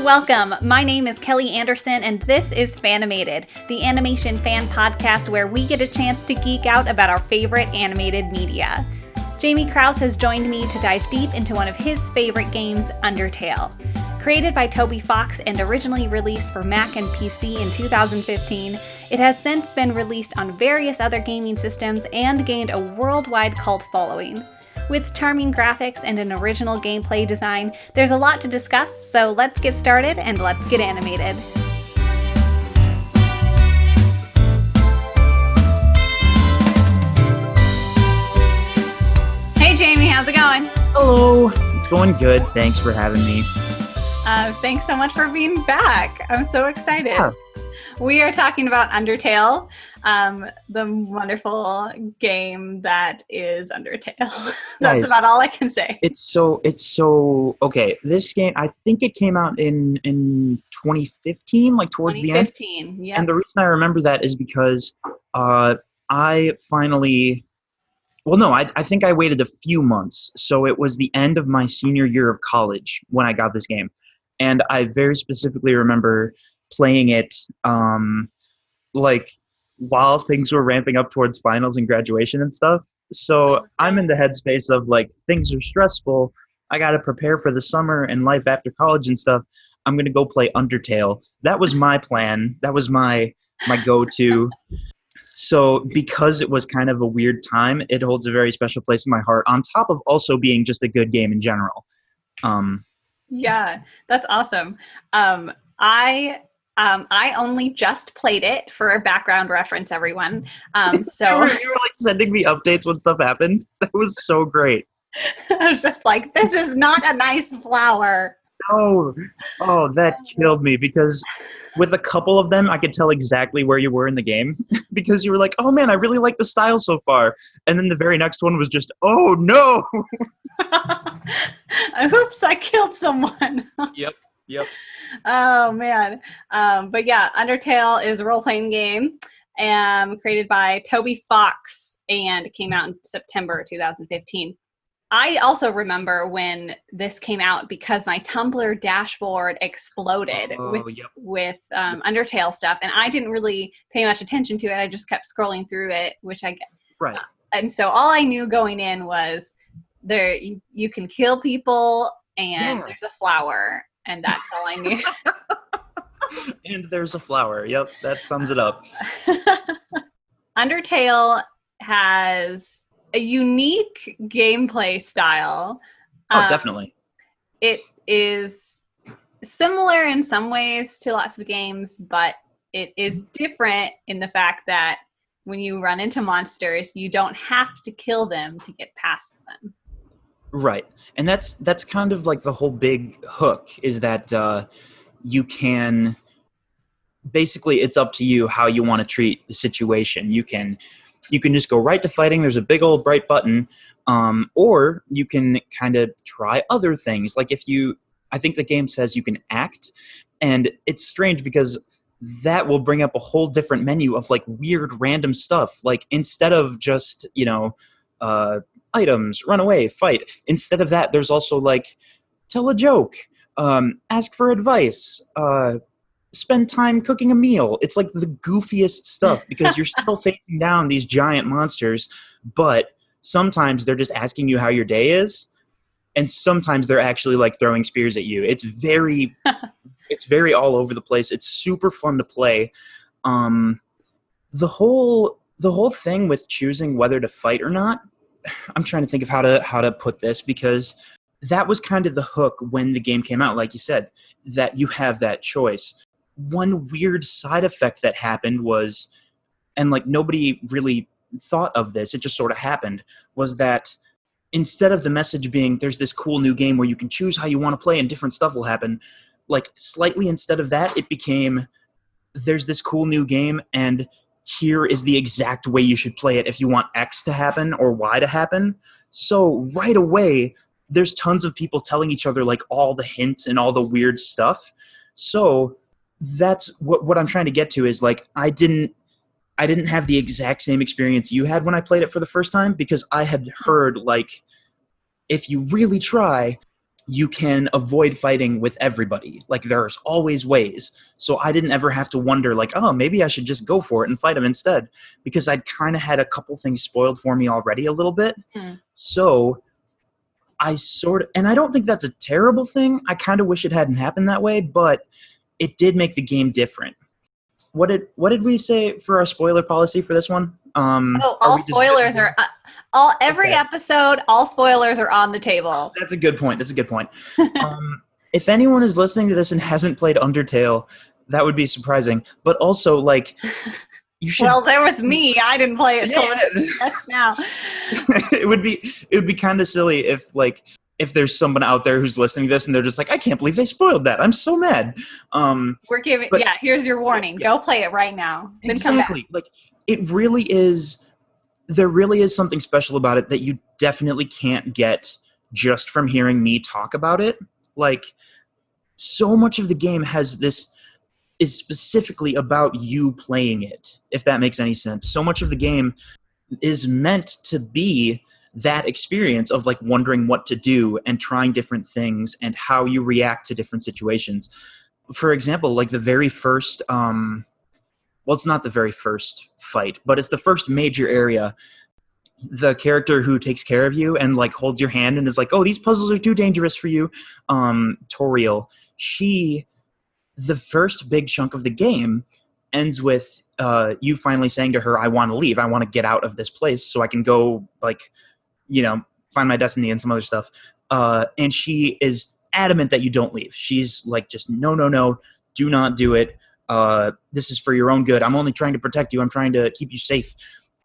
welcome. My name is Kelly Anderson, and this is Fanimated, the animation fan podcast where we get a chance to geek out about our favorite animated media. Jamie Krause has joined me to dive deep into one of his favorite games, Undertale. Created by Toby Fox and originally released for Mac and PC in 2015, it has since been released on various other gaming systems and gained a worldwide cult following. With charming graphics and an original gameplay design, there's a lot to discuss, so let's get started and let's get animated. Hey Jamie, how's it going? Hello, it's going good. Thanks for having me. Thanks so much for being back. I'm so excited. Yeah. We are talking about Undertale, the wonderful game that is Undertale. That's Nice. about all I can say. It's so okay. This game, I think it came out in 2015, like towards the end. 2015, yeah. And the reason I remember that is because I finally, I think I waited a few months. So it was the end of my senior year of college when I got this game. And I very specifically remember playing it like while things were ramping up towards finals and graduation and stuff. So I'm in the headspace of like, things are stressful. I got to prepare for the summer and life after college and stuff. I'm going to go play Undertale. That was my plan. That was my go-to. So because it was kind of a weird time, it holds a very special place in my heart, on top of also being just a good game in general. Yeah, that's awesome. I only just played it for a background reference, everyone. So you were like sending me updates when stuff happened. That was so great. I was just like, this is not a nice flower. No. Oh, that killed me because with a couple of them, I could tell exactly where you were in the game because you were like, oh man, I really like the style so far. And then the very next one was just, oh no. Oops, I killed someone. Yep. Oh man. But yeah, Undertale is a role-playing game created by Toby Fox and came out in September 2015. I also remember when this came out because my Tumblr dashboard exploded with Undertale stuff, and I didn't really pay much attention to it. I just kept scrolling through it, which I get. Right. And so all I knew going in was there you can kill people and there's a flower, and that's all I knew. And there's a flower. Yep, that sums it up. Undertale has a unique gameplay style. Oh, definitely. It is similar in some ways to lots of games, but it is different in the fact that when you run into monsters, you don't have to kill them to get past them. Right. And that's kind of like the whole big hook is that you can basically, it's up to you how you want to treat the situation. You can just go right to fighting. There's a big old bright button. Or you can kind of try other things. Like I think the game says you can act, and it's strange because that will bring up a whole different menu of like weird random stuff. Like instead of just, items, run away, fight. Instead of that, there's also like tell a joke, ask for advice, spend time cooking a meal. It's like the goofiest stuff because you're still facing down these giant monsters, but sometimes they're just asking you how your day is, and sometimes they're actually like throwing spears at you. It's very all over the place. It's super fun to play. The whole thing with choosing whether to fight or not, I'm trying to think of how to put this, because that was kind of the hook when the game came out, like you said, that you have that choice. One weird side effect that happened was, and like nobody really thought of this, it just sort of happened, was that instead of the message being there's this cool new game where you can choose how you want to play and different stuff will happen, like slightly instead of that, it became there's this cool new game and here is the exact way you should play it if you want X to happen or Y to happen. So right away, there's tons of people telling each other like all the hints and all the weird stuff. So that's what I'm trying to get to is like I didn't have the exact same experience you had when I played it for the first time, because I had heard like if you really try, you can avoid fighting with everybody. Like, there's always ways. So I didn't ever have to wonder, like, oh, maybe I should just go for it and fight him instead, because I'd kind of had a couple things spoiled for me already a little bit. So I and I don't think that's a terrible thing. I kind of wish it hadn't happened that way, but it did make the game different. What did we say for our spoiler policy for this one? All spoilers are every episode. All spoilers are on the table. That's a good point. If anyone is listening to this and hasn't played Undertale, that would be surprising. But also, like, you should. Well, there was me. I didn't play it till just now. It would be kind of silly if there's someone out there who's listening to this and they're just like, I can't believe they spoiled that. I'm so mad. We're giving, here's your warning. Yeah. Go play it right now. Then exactly. Come back. Like, it really is, there really is something special about it that you definitely can't get just from hearing me talk about it. Like, so much of the game is specifically about you playing it, if that makes any sense. So much of the game is meant to be that experience of, like, wondering what to do and trying different things and how you react to different situations. For example, like, the very first, well, it's not the very first fight, but it's the first major area. The character who takes care of you and, like, holds your hand and is like, oh, these puzzles are too dangerous for you, Toriel, the first big chunk of the game ends with you finally saying to her, I want to leave. I want to get out of this place so I can go, like, find my destiny and some other stuff. And she is adamant that you don't leave. She's like, just no, do not do it. This is for your own good. I'm only trying to protect you. I'm trying to keep you safe.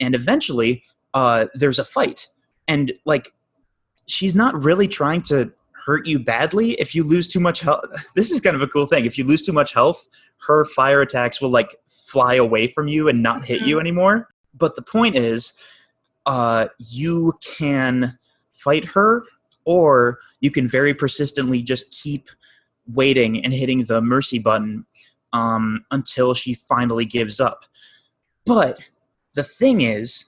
And eventually, there's a fight. And, like, she's not really trying to hurt you badly. If you lose too much health, this is kind of a cool thing. If you lose too much health, her fire attacks will, like, fly away from you and not hit you anymore. But the point is, you can fight her, or you can very persistently just keep waiting and hitting the mercy button until she finally gives up. But the thing is,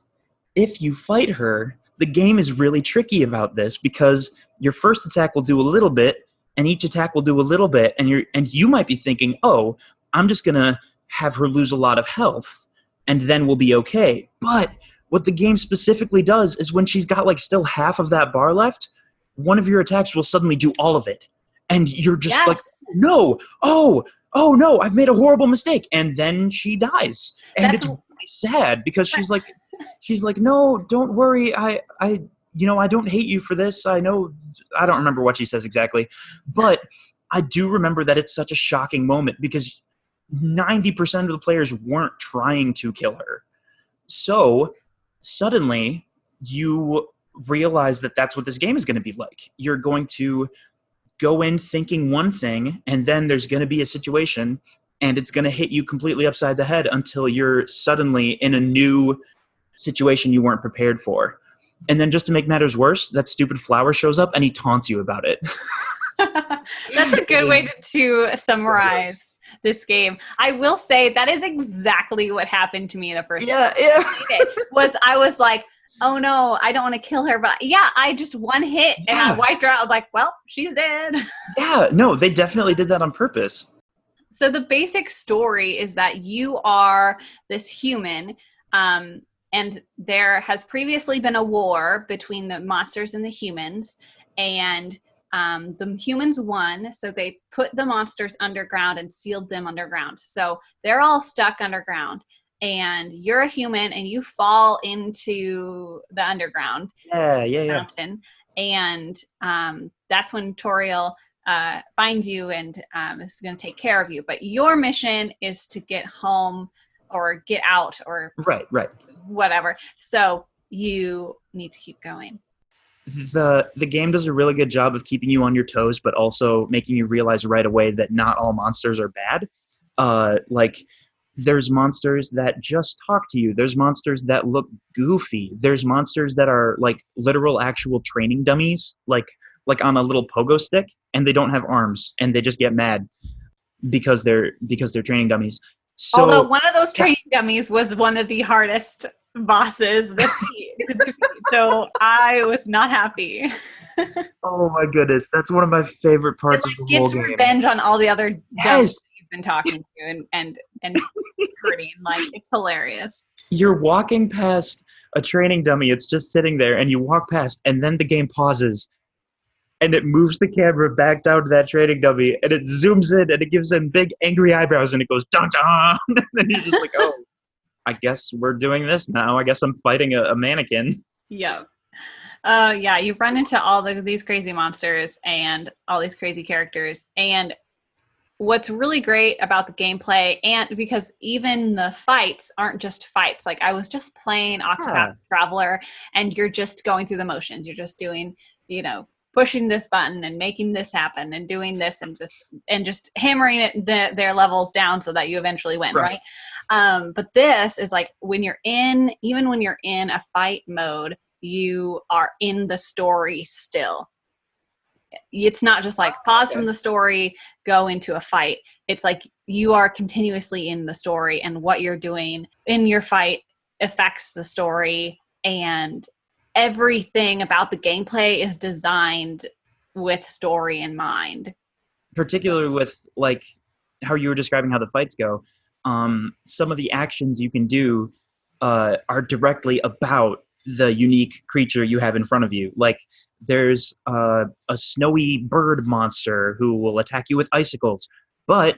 if you fight her, the game is really tricky about this, because your first attack will do a little bit, and each attack will do a little bit, and you might be thinking, oh, I'm just going to have her lose a lot of health, and then we'll be okay. But what the game specifically does is when she's got, like, still half of that bar left, one of your attacks will suddenly do all of it. And you're just like, no, oh no, I've made a horrible mistake. And then she dies. And it's really sad, because she's like, no, don't worry. I don't hate you for this. I know, I don't remember what she says exactly, but I do remember that it's such a shocking moment, because 90% of the players weren't trying to kill her. So suddenly you realize that that's what this game is going to be like. You're going to go in thinking one thing, and then there's going to be a situation, and it's going to hit you completely upside the head until you're suddenly in a new situation you weren't prepared for. And then, just to make matters worse, that stupid flower shows up and he taunts you about it. That's a good way to summarize this game. I will say that is exactly what happened to me the first time. I was like, oh no, I don't want to kill her, but I just one hit and I wiped her out. I was like, well, she's dead. Yeah, no, they definitely did that on purpose. So the basic story is that you are this human, and there has previously been a war between the monsters and the humans, and the humans won, so they put the monsters underground and sealed them underground. So they're all stuck underground, and you're a human, and you fall into the underground mountain. And that's when Toriel finds you and is going to take care of you. But your mission is to get home or get out or right, whatever. So you need to keep going. The game does a really good job of keeping you on your toes, but also making you realize right away that not all monsters are bad. Like, there's monsters that just talk to you. There's monsters that look goofy. There's monsters that are, like, literal actual training dummies, like on a little pogo stick, and they don't have arms, and they just get mad because they're training dummies. So, although one of those training dummies was one of the hardest bosses to defeat, so I was not happy. Oh my goodness, that's one of my favorite It parts of like the whole gets game. revenge on all the other dummies Yes, that you've been talking to and hurting. Like it's hilarious. you're walking past a training dummy. It's just sitting there, and you walk past, and then the game pauses, and it moves the camera back down to that training dummy, and it zooms in, and it gives him big angry eyebrows, and it goes dun dun. And then you're just like, oh, I guess we're doing this now. I guess I'm fighting a mannequin. Yeah. Yeah, you've run into these crazy monsters and all these crazy characters. And what's really great about the gameplay, and because even the fights aren't just fights, like I was just playing Yeah, Octopath Traveler and you're just going through the motions. You're just doing, pushing this button and making this happen and doing this and just hammering their levels down so that you eventually win, right. right? But this is like even when you're in a fight mode, you are in the story still. It's not just like pause from Okay. the story, go into a fight. It's like you are continuously in the story, and what you're doing in your fight affects the story, and everything about the gameplay is designed with story in mind. Particularly with like how you were describing how the fights go. Some of the actions you can do are directly about the unique creature you have in front of you. Like there's a snowy bird monster who will attack you with icicles, but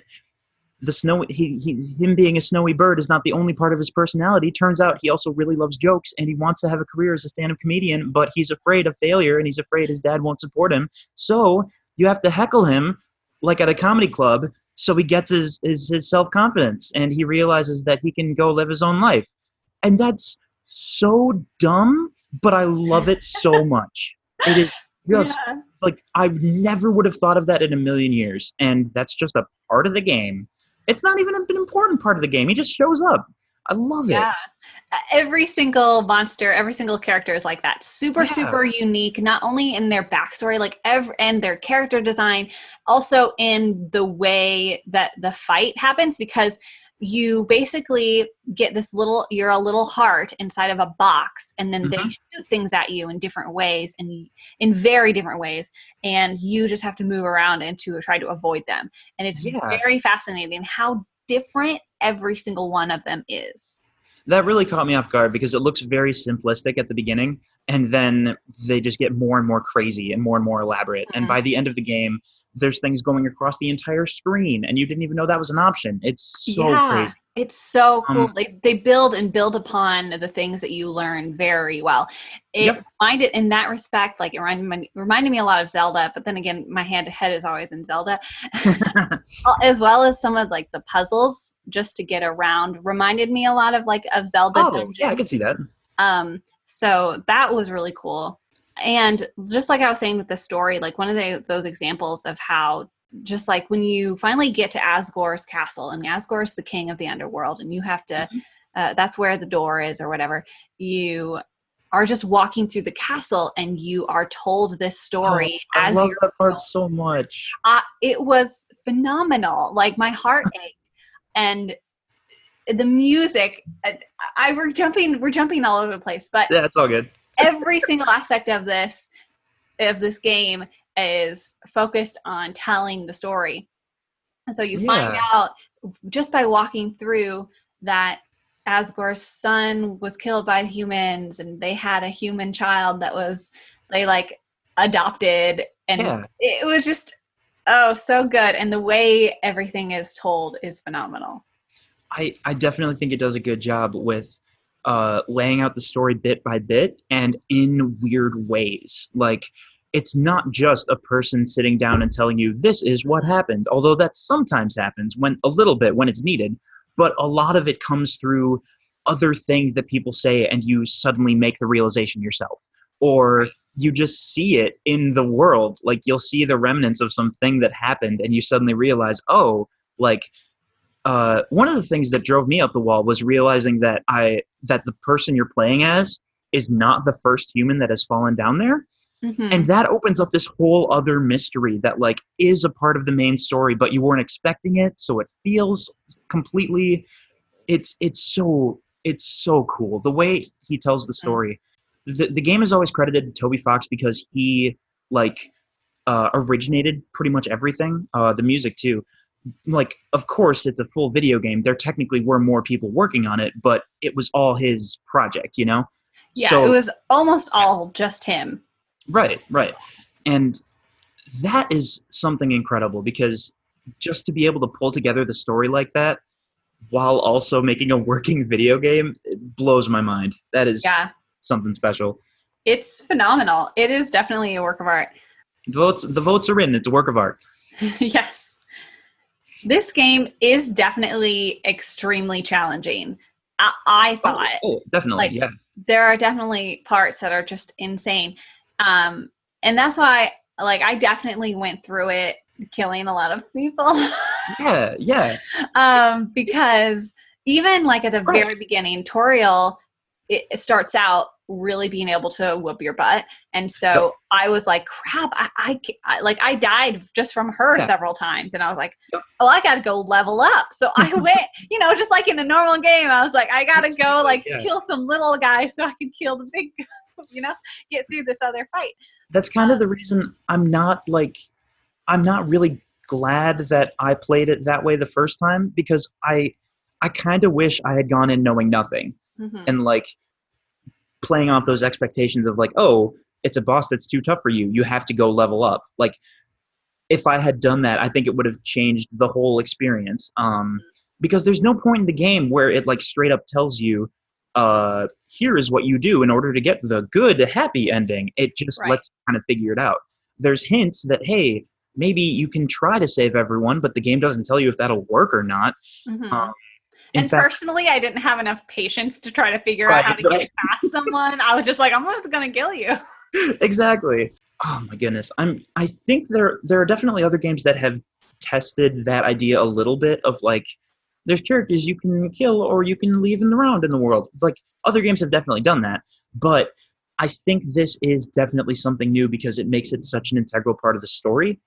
the snow him being a snowy bird is not the only part of his personality. Turns out he also really loves jokes and he wants to have a career as a stand-up comedian, but he's afraid of failure and he's afraid his dad won't support him. So you have to heckle him like at a comedy club so he gets his self-confidence and he realizes that he can go live his own life. And that's so dumb, but I love it so much. It is just Yeah. like I never would have thought of that in a million years, and that's just a part of the game. It's not even an important part of the game. He just shows up. I love it. Yeah. Every single monster, every single character is like that. Super, Yeah. super unique, not only in their backstory, and their character design, also in the way that the fight happens, because you basically get you're a little heart inside of a box, and then they Hmm. shoot things at you in different ways and in very different ways. And you just have to move around and to try to avoid them. And it's Yeah. very fascinating how different every single one of them is. That really caught me off guard because it looks very simplistic at the beginning, and then they just get more and more crazy and more elaborate. And by the end of the game, there's things going across the entire screen, and you didn't even know that was an option. It's so Yeah, crazy. it's so Um, cool. They build and build upon the things that you learn very well. It yep. reminded in that respect, like reminded me a lot of Zelda, but then again, my head is always in Zelda, as well as some of like the puzzles just to get around. Reminded me a lot of Zelda Oh, yeah, I dungeons. can see that. So that was really cool. And just like I was saying with the story, like one of those examples of how just like when you finally get to Asgore's castle, and Asgore's the king of the underworld, and you have to, that's where the door is or whatever, you are just walking through the castle and you are told this Oh, story I as love you're that part going. so much. It was phenomenal. Like my heart ached. And the music, we're jumping all over the place, but Yeah, it's all good. every single aspect of this game is focused on telling the story. And so you find Yeah, out just by walking through that Asgore's son was killed by humans, and they had a human child they like adopted, and yeah. it was just, oh, so good. And the way everything is told is phenomenal. I definitely think it does a good job with laying out the story bit by bit and in weird ways. Like, it's not just a person sitting down and telling you this is what happened, although that sometimes happens when a little bit when it's needed, but a lot of it comes through other things that people say and you suddenly make the realization yourself. Or you just see it in the world. Like you'll see the remnants of something that happened and you suddenly realize, oh, like one of the things that drove me up the wall was realizing that the person you're playing as is not the first human that has fallen down there, and Mm-hmm. that opens up this whole other mystery that like is a part of the main story, but you weren't expecting it, so it feels completely. It's so cool the way he tells the story. The game is always credited to Toby Fox because he like originated pretty much everything. The music too. Like, of course, it's a full video game. There technically were more people working on it, but it was all his project, you know? Yeah, it So, was almost all just him. right, right. And that is something incredible because just to be able to pull together the story like that while also making a working video game, it blows my mind. That is Yeah, something special. it's phenomenal. It is definitely a work of art. The votes are in. It's a work of art. Yes. This game is definitely extremely challenging. I thought. Oh, definitely, Like, yeah. there are definitely parts that are just insane. And that's why, like, I definitely went through it killing a lot of people. Yeah, yeah. Because even, like, at the Right. very beginning, Toriel, it starts out really being able to whoop your butt. And so Yep. I was like, crap, I died just from her Yeah. several times. And I was like, Yep. oh, I got to go level up. So I went, just like in a normal game, I was like, I got to go like Yeah. kill some little guys so I can kill the big, get through this other fight. That's kind of the reason I'm not really glad that I played it that way the first time, because I kind of wish I had gone in knowing nothing Mm-hmm. and like playing off those expectations of like, oh, it's a boss that's too tough for you. You have to go level up. Like, if I had done that, I think it would have changed the whole experience. Because there's no point in the game where it like straight up tells you, here is what you do in order to get the good, happy ending. It just Right. lets you kind of figure it out. There's hints that, hey, maybe you can try to save everyone, but the game doesn't tell you if that'll work or not. Mm-hmm. In And fact, personally, I didn't have enough patience to try to figure out right, how to right. get past someone. I was just like, I'm just going to kill you. Exactly. Oh my goodness. I think there are definitely other games that have tested that idea a little bit of like there's characters you can kill or you can leave in around in the world. Like other games have definitely done that, but I think this is definitely something new because it makes it such an integral part of the story.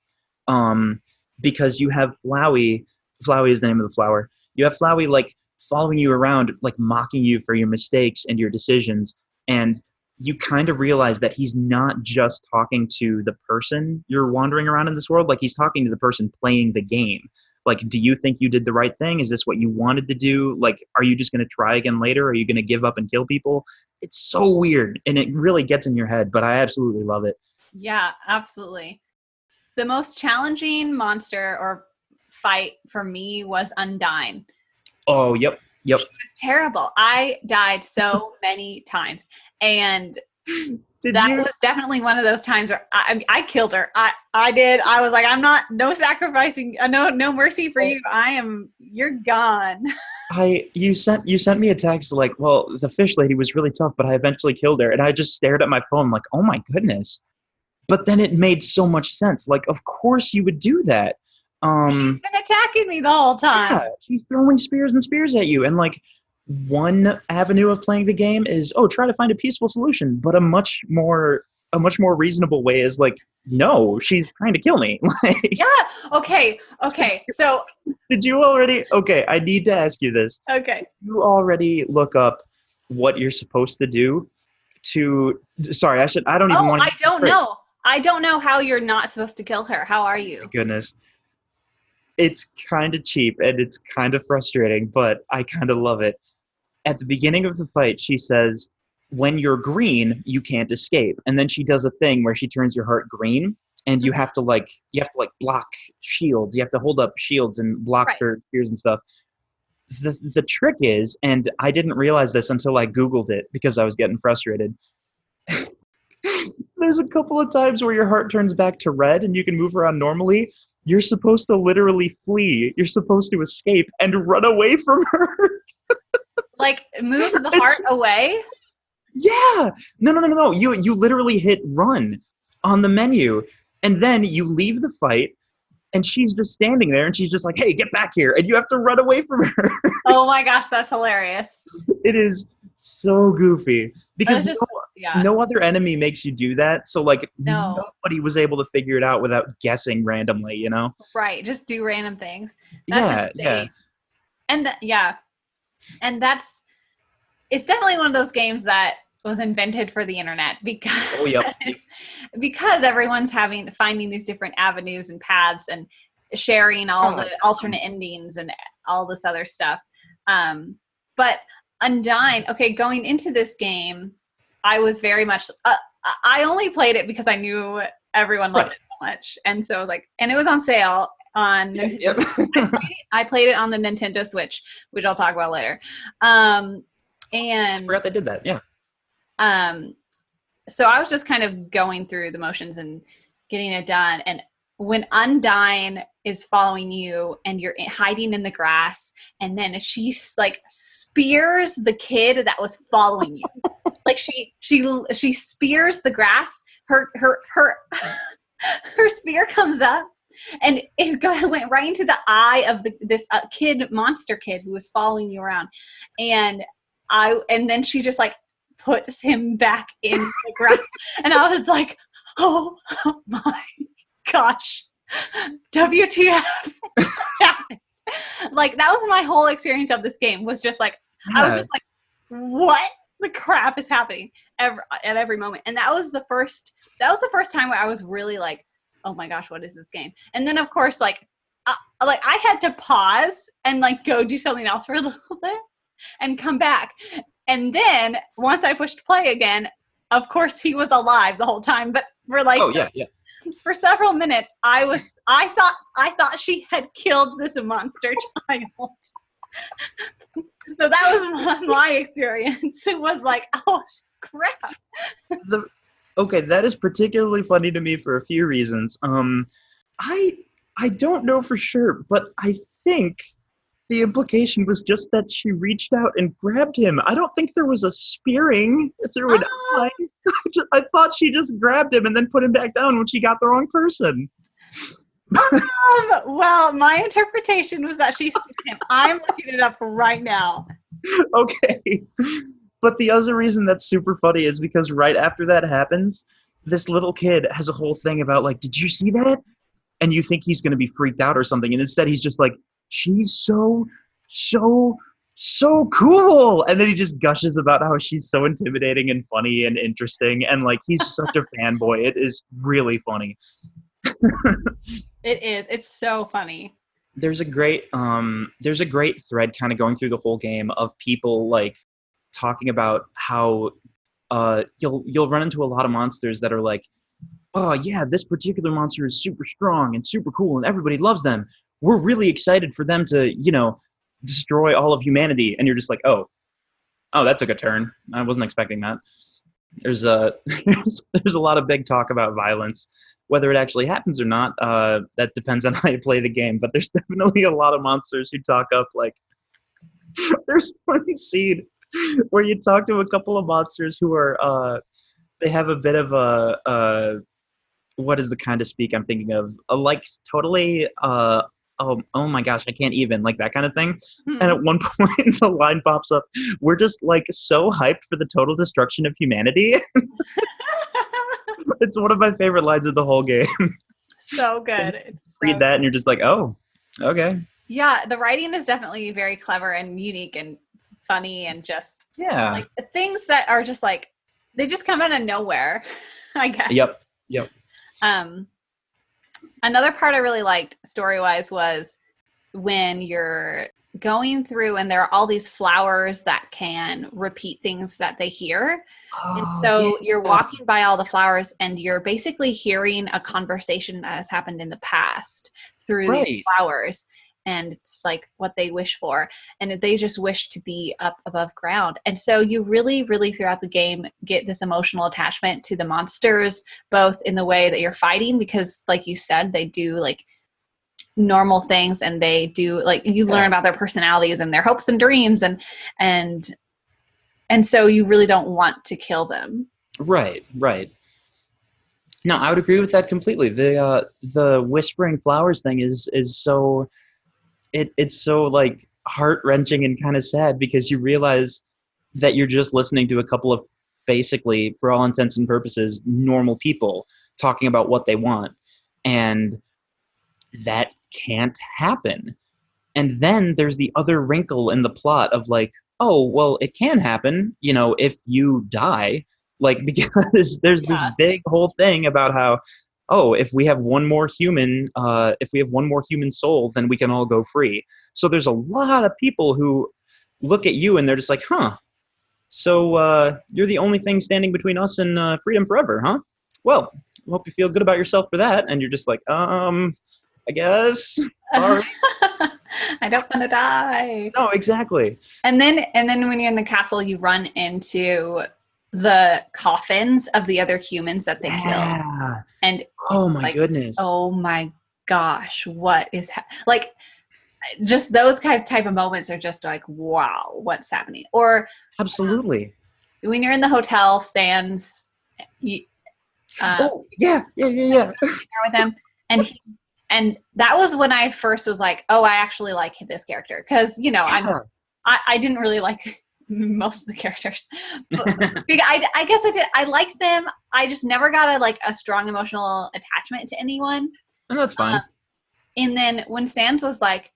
Um, because you have Flowey. Flowey is the name of the flower. You have Flowey like following you around, like mocking you for your mistakes and your decisions, and you kind of realize that he's not just talking to the person you're wandering around in this world. Like he's talking to the person playing the game. Like, do you think you did the right thing? Is this what you wanted to do? Like, are you just going to try again later? Are you going to give up and kill people? It's so weird, and it really gets in your head, but I absolutely love it. Yeah, absolutely. The most challenging monster or fight for me was Undyne. Oh, yep. It was terrible. I died so many times. And that was definitely one of those times where I killed her. I did. I was like, I'm not, no sacrificing, no mercy for you. You're gone. You sent me a text like, well, the fish lady was really tough, but I eventually killed her. And I just stared at my phone like, oh my goodness. But then it made so much sense. Like, of course you would do that. She's been attacking me the whole time. Yeah, she's throwing spears and spears at you. And like one avenue of playing the game is, oh, try to find a peaceful solution. But a much more reasonable way is like, no, she's trying to kill me. Like, Yeah. Okay. So. did you already? Okay, I need to ask you this. Okay. You already look up what you're supposed to do to. Sorry, I don't even want to. I don't know. I don't know how you're not supposed to kill her. How are you? Goodness. It's kind of cheap and it's kind of frustrating, but I kind of love it. At the beginning of the fight, she says, when you're green, you can't escape. And then she does a thing where she turns your heart green and you have to block shields. You have to hold up shields and block her spears and stuff. The trick is, and I didn't realize this until I Googled it because I was getting frustrated. There's a couple of times where your heart turns back to red and you can move around normally. You're supposed to literally flee. You're supposed to escape and run away from her. Like, move the heart away? Yeah. No. You literally hit run on the menu, and then you leave the fight, and she's just standing there, and she's just like, hey, get back here, and you have to run away from her. Oh my gosh, that's hilarious. It is so goofy because just, no other enemy makes you do that. So like nobody was able to figure it out without guessing randomly, you know? Right. Just do random things. That's insane. Yeah. And it's definitely one of those games that was invented for the internet Oh, yep. because everyone's finding these different avenues and paths and sharing all the alternate endings and all this other stuff. But Undyne, okay, going into this game, I was very much I only played it because I knew everyone loved it so much, and so like, and it was on sale on Nintendo. I played it on the Nintendo Switch, which I'll talk about later. And I forgot they did that. Yeah. So I was just kind of going through the motions and getting it done. And when Undyne is following you and you're hiding in the grass, and then she like spears the kid that was following you. Like she spears the grass. Her spear comes up and it went right into the eye of this monster kid who was following you around. And then she just like puts him back in the grass. And I was like, oh my gosh, WTF. Like, that was my whole experience of this game, was just like, I was just like, what the crap is happening at every moment. And that was the first time where I was really like, oh my gosh, what is this game? And then of course, like I had to pause and like go do something else for a little bit and come back. And then once I pushed play again, of course he was alive the whole time. But for like for several minutes, I thought she had killed this monster child. So that was my experience. It was like, oh crap. Okay, that is particularly funny to me for a few reasons. I don't know for sure, but I think the implication was just that she reached out and grabbed him. I don't think there was a spearing through an eye. I thought she just grabbed him and then put him back down when she got the wrong person. Well, my interpretation was that she speared him. I'm looking it up right now. Okay. But the other reason that's super funny is because right after that happens, this little kid has a whole thing about like, did you see that? And you think he's going to be freaked out or something. And instead he's just like, she's so cool. And then he just gushes about how she's so intimidating and funny and interesting. And like, he's such a fanboy. It is really funny. It is. It's so funny. There's a great thread kind of going through the whole game of people like talking about how you'll run into a lot of monsters that are like, oh yeah, this particular monster is super strong and super cool and everybody loves them. We're really excited for them to, destroy all of humanity. And you're just like, oh, that took a turn. I wasn't expecting that. There's a lot of big talk about violence. Whether it actually happens or not, that depends on how you play the game. But there's definitely a lot of monsters who talk up like, there's one scene where you talk to a couple of monsters who are, they have a bit of what is the kind of speak I'm thinking of? Like totally, oh my gosh, I can't even, like that kind of thing. And at one point the line pops up, we're just like so hyped for the total destruction of humanity. It's one of my favorite lines of the whole game. So good. Read that and you're just like, oh, okay. Yeah, the writing is definitely very clever and unique and funny and just like things that are just like, they just come out of nowhere, I guess. Yep. Another part I really liked story-wise was when you're going through and there are all these flowers that can repeat things that they hear. And so you're walking by all the flowers and you're basically hearing a conversation that has happened in the past through these flowers. And it's like what they wish for. And they just wish to be up above ground. And so you really, really throughout the game get this emotional attachment to the monsters, both in the way that you're fighting, because like you said, they do like normal things and they do like, you learn about their personalities and their hopes and dreams. And so you really don't want to kill them. Right. No, I would agree with that completely. The whispering flowers thing is so... It's so like heart-wrenching and kind of sad because you realize that you're just listening to a couple of basically, for all intents and purposes, normal people talking about what they want. And that can't happen. And then there's the other wrinkle in the plot of like, oh, well, it can happen, if you die. Like, because there's this Yeah. big whole thing about how, oh, if we have one more human, soul, then we can all go free. So there's a lot of people who look at you and they're just like, huh, so you're the only thing standing between us and freedom forever, huh? Well, I hope you feel good about yourself for that. And you're just like, I guess. Sorry. I don't want to die. No, exactly. And then when you're in the castle, you run into the coffins of the other humans that they killed. Yeah. And Oh it's my like, goodness. oh my gosh, what is like just those type of moments are just like, wow, what's happening? Or Absolutely. when you're in the hotel stands, you, Oh yeah. with him, and that was when I first was like, oh, I actually like this character, because Yeah. I didn't really like most of the characters, but I guess I did. I liked them. I just never got a strong emotional attachment to anyone. And that's fine. And then when Sans was like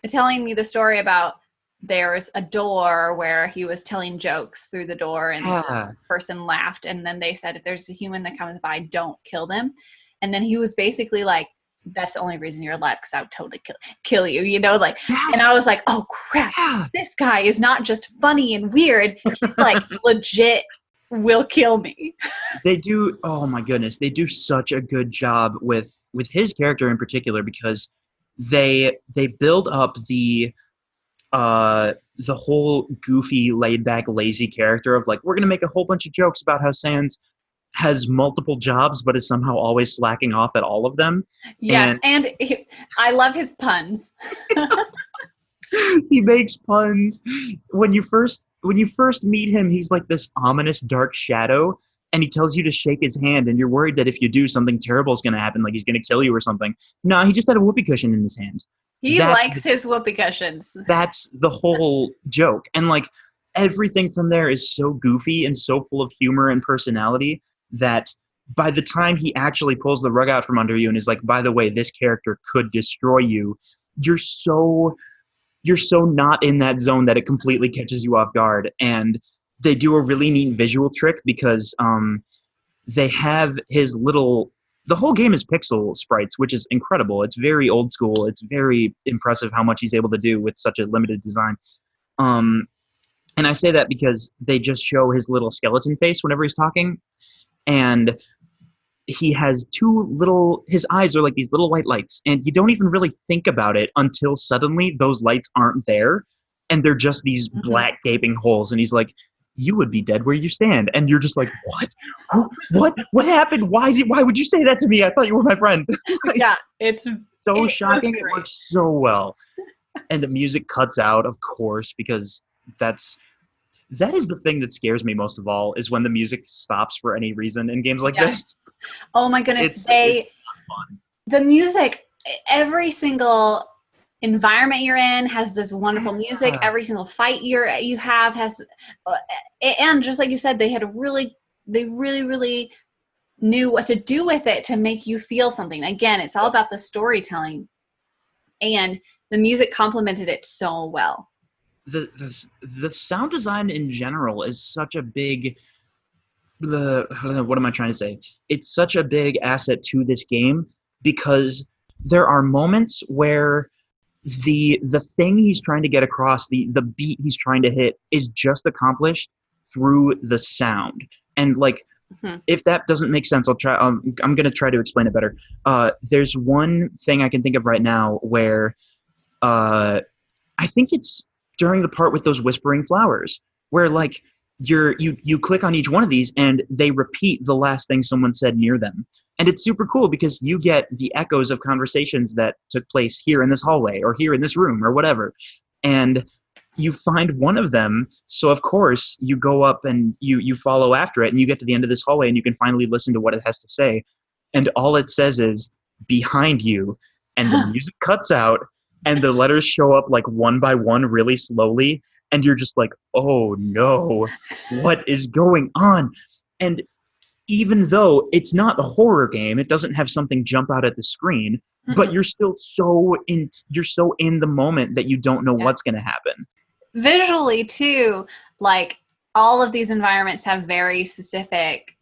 telling me the story about there's a door where he was telling jokes through the door and the person laughed, and then they said, if there's a human that comes by, don't kill them. And then he was basically like, that's the only reason you're alive, because I would totally kill you, and I was like, oh crap, this guy is not just funny and weird, he's like legit will kill me. They do, oh my goodness, they do such a good job with his character in particular, because they build up the whole goofy, laid-back, lazy character of like, we're gonna make a whole bunch of jokes about how Sans has multiple jobs but is somehow always slacking off at all of them. Yes, and I love his puns. He makes puns. When you first meet him, he's like this ominous dark shadow, and he tells you to shake his hand, and you're worried that if you do, something terrible is going to happen, like he's going to kill you or something. No, he just had a whoopee cushion in his hand. He likes his whoopee cushions. That's the whole joke. And like everything from there is so goofy and so full of humor and personality that by the time he actually pulls the rug out from under you and is like, by the way, this character could destroy you, you're so not in that zone that it completely catches you off guard. And they do a really neat visual trick, because they have the whole game is pixel sprites, which is incredible. It's very old school. It's very impressive how much he's able to do with such a limited design. And I say that because they just show his little skeleton face whenever he's talking. And he has his eyes are like these little white lights, and you don't even really think about it until suddenly those lights aren't there, and they're just these black gaping holes, and he's like, you would be dead where you stand. And you're just like, what happened? Why would you say that to me? I thought you were my friend. Yeah, it's so shocking. It works so well. And the music cuts out, of course, because that is the thing that scares me most of all, is when the music stops for any reason in games like this. Oh my goodness. It's not fun. The music, every single environment you're in has this wonderful music. Every single fight you have has, and just like you said, they really, really knew what to do with it to make you feel something. Again, it's all about the storytelling, and the music complemented it so well. The sound design in general is such a big what am I trying to say? It's such a big asset to this game, because there are moments where the thing he's trying to get across, the beat he's trying to hit, is just accomplished through the sound. And like, if that doesn't make sense, I'll try. I'm going to try to explain it better. There's one thing I can think of right now where I think it's during the part with those whispering flowers, where like you click on each one of these and they repeat the last thing someone said near them. And it's super cool because you get the echoes of conversations that took place here in this hallway or here in this room or whatever. And you find one of them. So of course you go up and you follow after it, and you get to the end of this hallway and you can finally listen to what it has to say. And all it says is behind you, and the music cuts out and the letters show up like one by one really slowly. And you're just like, oh no, what is going on? And even though it's not a horror game, it doesn't have something jump out at the screen, but you're still so in the moment that you don't know what's going to happen. visually too, like all of these environments have very specific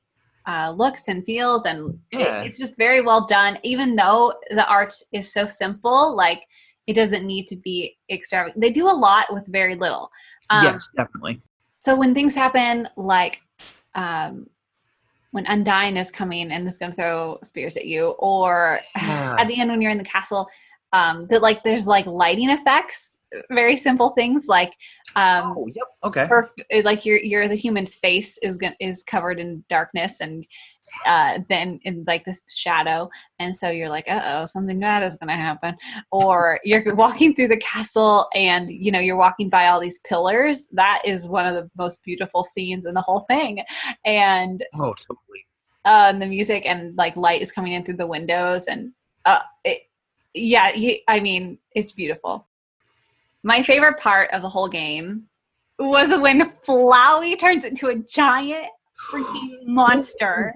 looks and feels, and Yeah. it's just very well done. Even though the art is so simple, like it doesn't need to be extravagant. They do a lot with very little. Yes, definitely. So when things happen, like um, when Undyne is coming and is going to throw spears at you, or Yeah. at the end when you're in the castle, that like there's like lighting effects, very simple things like Oh, yep. Okay. like your the human's face is covered in darkness, and then in like this shadow, and so you're like, uh-oh, something bad is gonna happen. Or you're walking through the castle and you're walking by all these pillars. That is one of the most beautiful scenes in the whole thing. And Oh, totally. the music and like light is coming in through the windows, and yeah, I mean, it's beautiful. My favorite part of the whole game was when Flowey turns into a giant freaking monster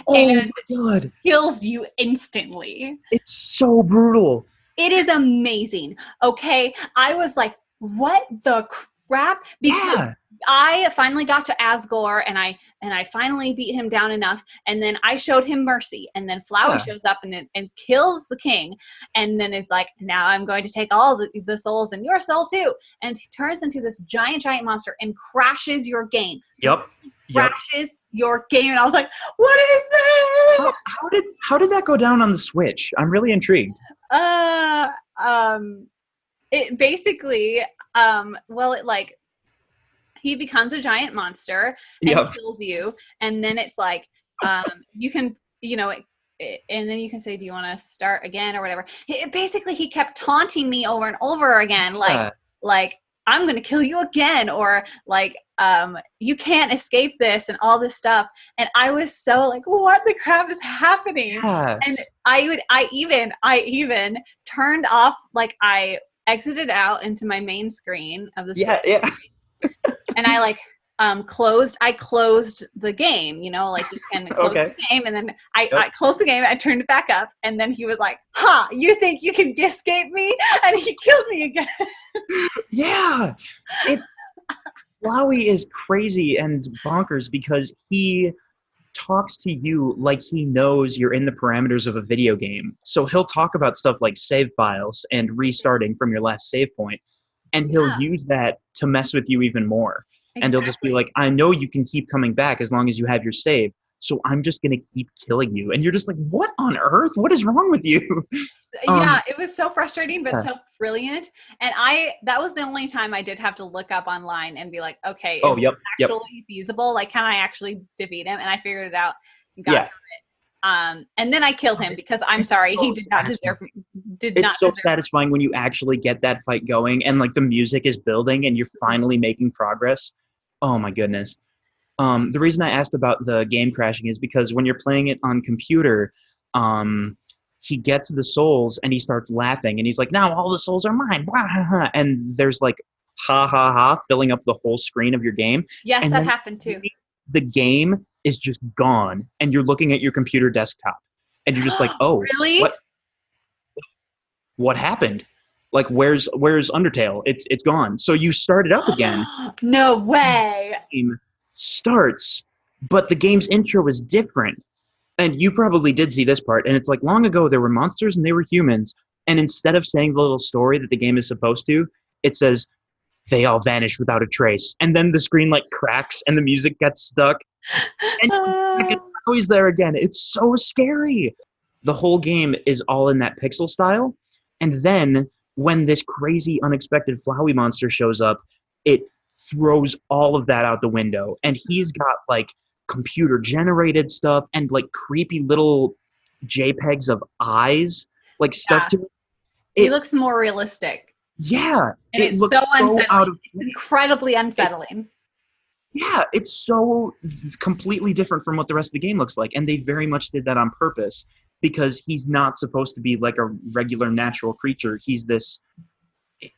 Oh and my god. kills you instantly. It's so brutal. It is amazing. Okay. I was like, what the crap? Because Yeah. I finally got to Asgore, and I finally beat him down enough, and then I showed him mercy, and then Flowey Yeah. shows up and kills the king, and then is like, now I'm going to take all the souls and your soul too, and he turns into this giant monster and crashes your game. Yep. Yep. Crashes your game, and I was like, what is this? How did that go down on the Switch? I'm really intrigued. Uh, it basically, well, it like he becomes a giant monster and Yep. kills you, and then it's like, you can, and then you can say, do you want to start again or whatever. Basically, he kept taunting me over and over again, Yeah. like I'm gonna kill you again, or like you can't escape this, and all this stuff. And I was so like, what the crap is happening? Yeah. And I even turned off, like I exited out into my main screen of the Yeah. Switch, Yeah. and I like closed the game, like you can close Okay. the game, and then I Yep. closed the game, I turned it back up, and then he was like, ha, you think you can escape me? And he killed me again. Yeah. Flowey is crazy and bonkers because he talks to you like he knows you're in the parameters of a video game. So he'll talk about stuff like save files and restarting from your last save point, and he'll Yeah, use that to mess with you even more. And he'll just be exactly. like, I know you can keep coming back as long as you have your save, so I'm just going to keep killing you. And you're just like, what on earth? What is wrong with you? Yeah, it was so frustrating, but Yeah. so brilliant. And that was the only time I did have to look up online and be like, okay, Oh, is this yep. actually feasible? Like, can I actually defeat him? And I figured it out and got Yeah. through it. And then I killed him because I'm sorry, he so did not satisfying. did not It's so deserve. satisfying when you actually get that fight going and like the music is building and you're finally making progress. Oh my goodness. The reason I asked about the game crashing is because when you're playing it on computer, he gets the souls and he starts laughing and he's like, now all the souls are mine. Wah, ha, ha. And there's like ha ha ha filling up the whole screen of your game. Yes, And that then happened too. the game is just gone and you're looking at your computer desktop and you're just like, oh, Really? what happened? Like where's Undertale? It's gone. So you start it up again. No way. Game starts, but the game's intro is different. And you probably did see this part, and it's like long ago there were monsters and they were humans, and instead of saying the little story that the game is supposed to, it says they all vanished without a trace. And then the screen like cracks and the music gets stuck. And it's always there again. It's so scary. The whole game is all in that pixel style. And then when this crazy, unexpected Flowey monster shows up, it throws all of that out the window. And he's got like computer generated stuff and like creepy little JPEGs of eyes like stuck Yeah, to it. he looks more realistic, Yeah, and it it's looks so so out unsettling. of It's incredibly unsettling. Yeah, it's so completely different from what the rest of the game looks like. And they very much did that on purpose because he's not supposed to be like a regular natural creature. He's this,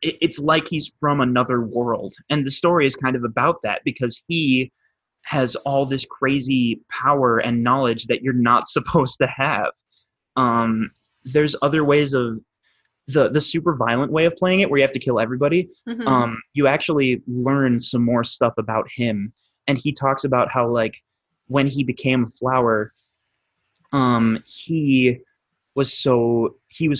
it's like he's from another world. And the story is kind of about that because he has all this crazy power and knowledge that you're not supposed to have. There's other ways of the super violent way of playing it, where you have to kill everybody, you actually learn some more stuff about him. And he talks about how, like, when he became a flower, he was so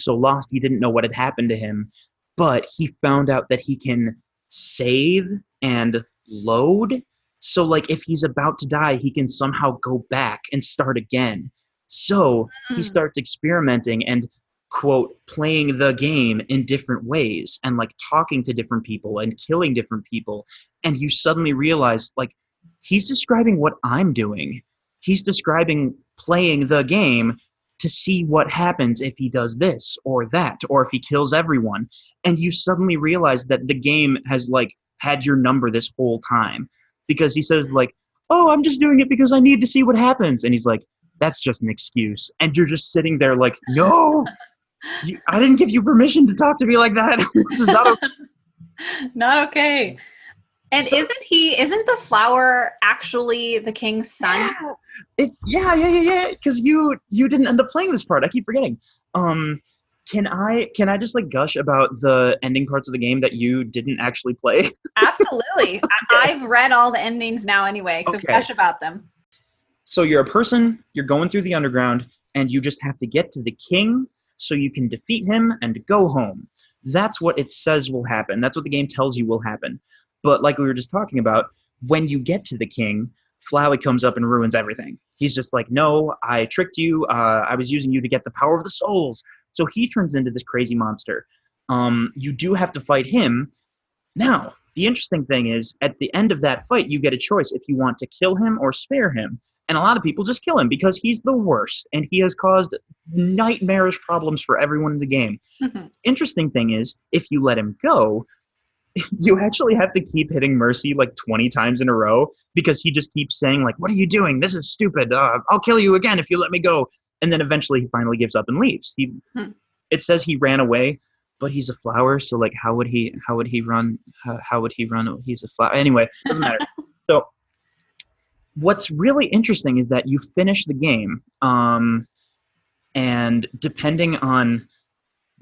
lost, he didn't know what had happened to him, but he found out that he can save and load. So, like, if he's about to die, he can somehow go back and start again. So he starts experimenting and, quote, playing the game in different ways, and, like, talking to different people and killing different people. And you suddenly realize, like, he's describing what I'm doing. He's describing playing the game to see what happens if he does this or that, or if he kills everyone. And you suddenly realize that the game has, like, had your number this whole time, because he says, like, oh, I'm just doing it because I need to see what happens. And he's like, that's just an excuse. And you're just sitting there like, no, I didn't give you permission to talk to me like that. This is not okay. Not okay. And so, isn't the flower actually the king's son? Yeah. Because you didn't end up playing this part. I keep forgetting. Can I just, like, gush about the ending parts of the game that you didn't actually play? Absolutely. Okay. I've read all the endings now anyway, so gush about them. So you're a person, you're going through the underground, and you just have to get to the king so you can defeat him and go home. That's what it says will happen. That's what the game tells you will happen. But like we were just talking about, when you get to the king, Flowey comes up and ruins everything. He's just like, no, I tricked you. I was using you to get the power of the souls. So he turns into this crazy monster. You do have to fight him. Now, the interesting thing is, at the end of that fight, you get a choice if you want to kill him or spare him. And a lot of people just kill him because he's the worst, and he has caused nightmarish problems for everyone in the game. Interesting thing is, if you let him go, you actually have to keep hitting Mercy like 20 times in a row, because he just keeps saying, like, what are you doing? This is stupid. I'll kill you again if you let me go. And then eventually he finally gives up and leaves. It says he ran away, but he's a flower, so, like, how would he run? How would he run? He's a flower. Anyway, doesn't matter. So what's really interesting is that you finish the game, and depending on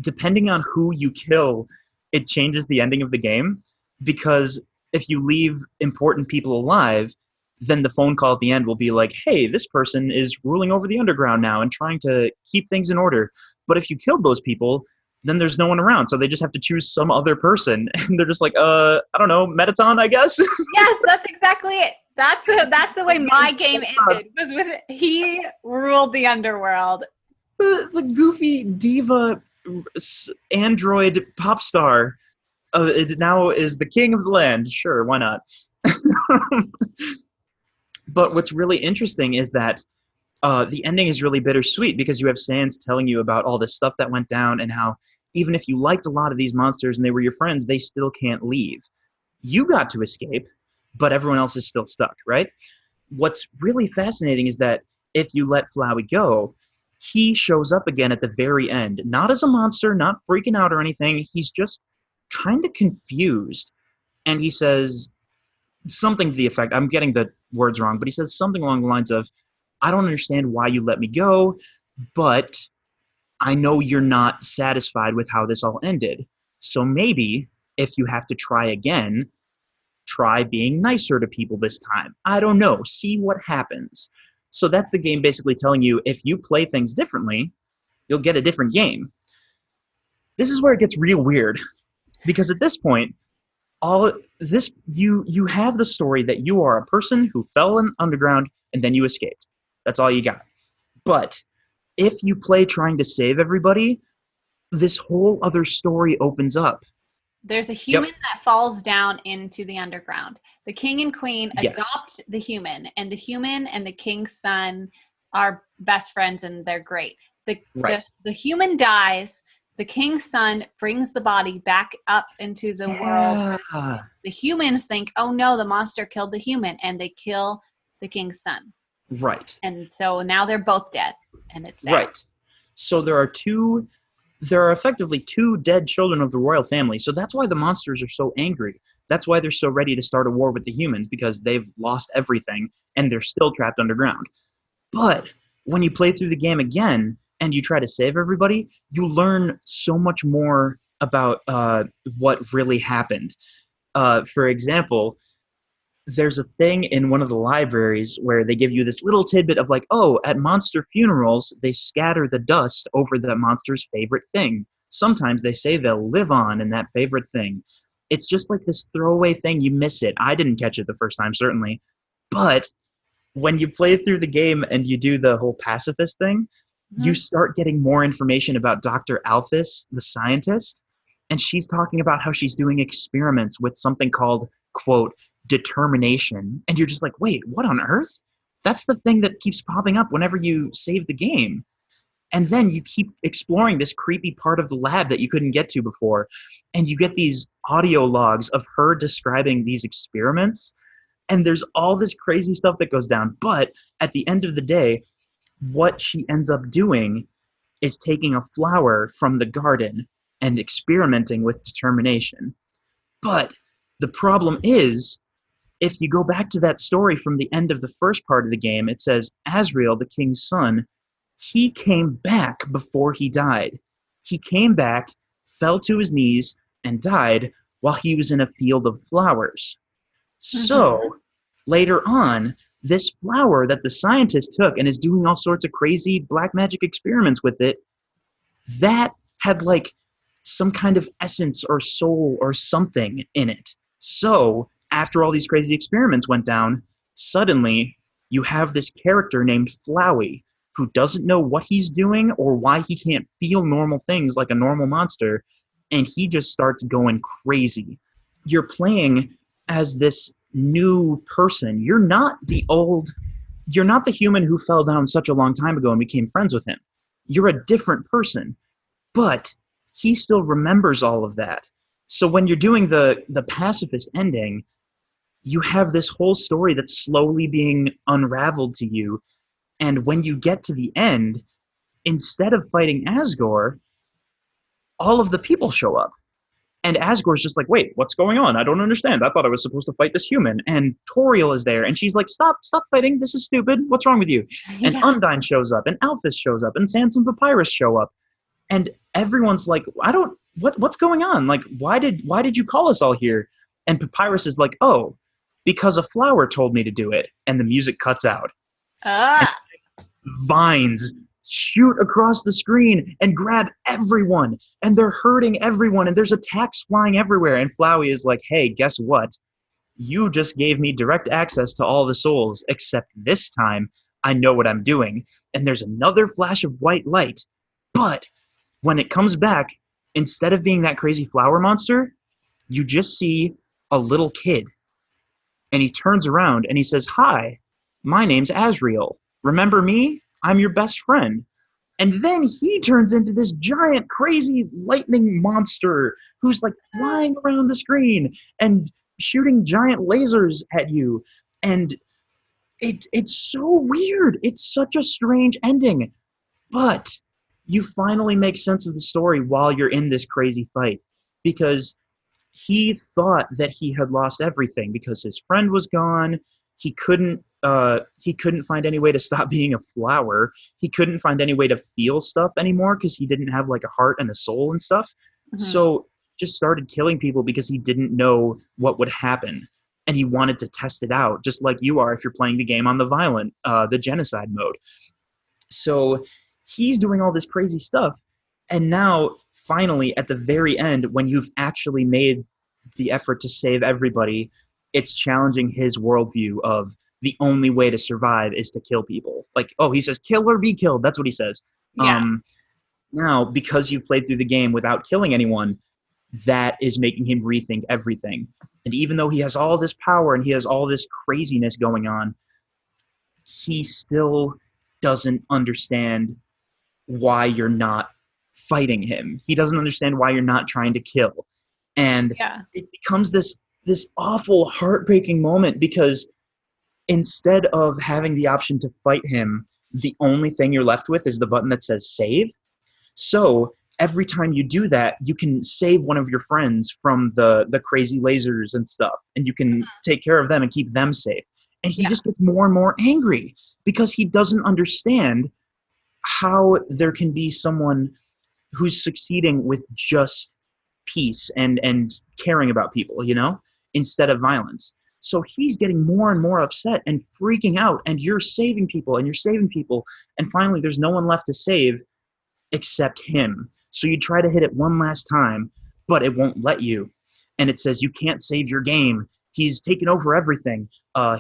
who you kill, it changes the ending of the game. Because if you leave important people alive, then the phone call at the end will be like, hey, this person is ruling over the underground now and trying to keep things in order. But if you killed those people, then there's no one around, so they just have to choose some other person. And they're just like, I don't know, Mettaton, I guess? Yes, that's exactly it. That's the way my game ended, was with he ruled the underworld. The goofy diva android pop star it now is the king of the land. Sure, why not? But what's really interesting is that the ending is really bittersweet, because you have Sans telling you about all this stuff that went down, and how even if you liked a lot of these monsters and they were your friends, they still can't leave. You got to escape, but everyone else is still stuck, right? What's really fascinating is that if you let Flowey go, he shows up again at the very end, not as a monster, not freaking out or anything. He's just kind of confused. And he says something to the effect, I'm getting the words wrong, but he says something along the lines of, I don't understand why you let me go, but I know you're not satisfied with how this all ended. So maybe if you have to try again, try being nicer to people this time. I don't know. See what happens. So that's the game basically telling you, if you play things differently, you'll get a different game. This is where it gets real weird, because at this point, all this you have the story that you are a person who fell in underground and then you escaped. That's all you got. But if you play trying to save everybody, this whole other story opens up. There's a human that falls down into the underground. The king and queen adopt the human, and the human and the king's son are best friends, and they're great. The human dies. The king's son brings the body back up into the world. The humans think, oh no, the monster killed the human, and they kill the king's son. Right. And so now they're both dead, and it's sad. Right. So there are effectively two dead children of the royal family. So that's why the monsters are so angry. That's why they're so ready to start a war with the humans, because they've lost everything and they're still trapped underground. But when you play through the game again, and you try to save everybody, you learn so much more about what really happened. For example, there's a thing in one of the libraries where they give you this little tidbit of like, oh, at monster funerals, they scatter the dust over the monster's favorite thing. Sometimes they say they'll live on in that favorite thing. It's just like this throwaway thing. You miss it. I didn't catch it the first time, certainly. But when you play through the game and you do the whole pacifist thing, you start getting more information about Dr. Alphys, the scientist, and she's talking about how she's doing experiments with something called, quote, determination. And you're just like, wait, what on earth? That's the thing that keeps popping up whenever you save the game. And then you keep exploring this creepy part of the lab that you couldn't get to before. And you get these audio logs of her describing these experiments. And there's all this crazy stuff that goes down. But at the end of the day, what she ends up doing is taking a flower from the garden and experimenting with determination. But the problem is, if you go back to that story from the end of the first part of the game, it says Asriel, the king's son, he came back before he died. He came back, fell to his knees, and died while he was in a field of flowers. So later on, this flower that the scientist took and is doing all sorts of crazy black magic experiments with it, that had like some kind of essence or soul or something in it. So after all these crazy experiments went down, suddenly you have this character named Flowey who doesn't know what he's doing or why he can't feel normal things like a normal monster, and he just starts going crazy. You're playing as this new person. You're not the human who fell down such a long time ago and became friends with him. You're a different person, but he still remembers all of that. So when you're doing the pacifist ending, you have this whole story that's slowly being unraveled to you. And when you get to the end, instead of fighting Asgore, all of the people show up. And Asgore's just like, wait, what's going on? I don't understand. I thought I was supposed to fight this human. And Toriel is there, and she's like, stop fighting. This is stupid. What's wrong with you? And Undyne shows up, and Alphys shows up, and Sans and Papyrus show up. And everyone's like, what's going on? Like, why did you call us all here? And Papyrus is like, oh, because a flower told me to do it. And the music cuts out. Vines shoot across the screen and grab everyone, and they're hurting everyone, and there's attacks flying everywhere. And Flowey is like, hey, guess what? You just gave me direct access to all the souls, except this time I know what I'm doing. And there's another flash of white light. But when it comes back, instead of being that crazy flower monster, you just see a little kid. And he turns around and he says, hi, my name's Asriel. Remember me? I'm your best friend. And then he turns into this giant, crazy lightning monster who's like flying around the screen and shooting giant lasers at you. And it's so weird. It's such a strange ending. But you finally make sense of the story while you're in this crazy fight, because he thought that he had lost everything because his friend was gone. He couldn't find any way to stop being a flower. He couldn't find any way to feel stuff anymore because he didn't have like a heart and a soul and stuff. So just started killing people because he didn't know what would happen. And he wanted to test it out, just like you are if you're playing the game on the violent, the genocide mode. So he's doing all this crazy stuff. And now, finally, at the very end, when you've actually made the effort to save everybody, it's challenging his worldview of the only way to survive is to kill people. Like, oh, he says, kill or be killed. That's what he says. Yeah. Now, because you've played through the game without killing anyone, that is making him rethink everything. And even though he has all this power and he has all this craziness going on, he still doesn't understand why you're not fighting him. He doesn't understand why you're not trying to kill. And it becomes this awful, heartbreaking moment because instead of having the option to fight him, the only thing you're left with is the button that says save. So every time you do that, you can save one of your friends from the crazy lasers and stuff, and you can take care of them and keep them safe. And he just gets more and more angry because he doesn't understand how there can be someone who's succeeding with just peace and caring about people, instead of violence. So he's getting more and more upset and freaking out, and you're saving people and you're saving people, and finally there's no one left to save except him. So you try to hit it one last time, but it won't let you. And it says you can't save your game. He's taken over everything.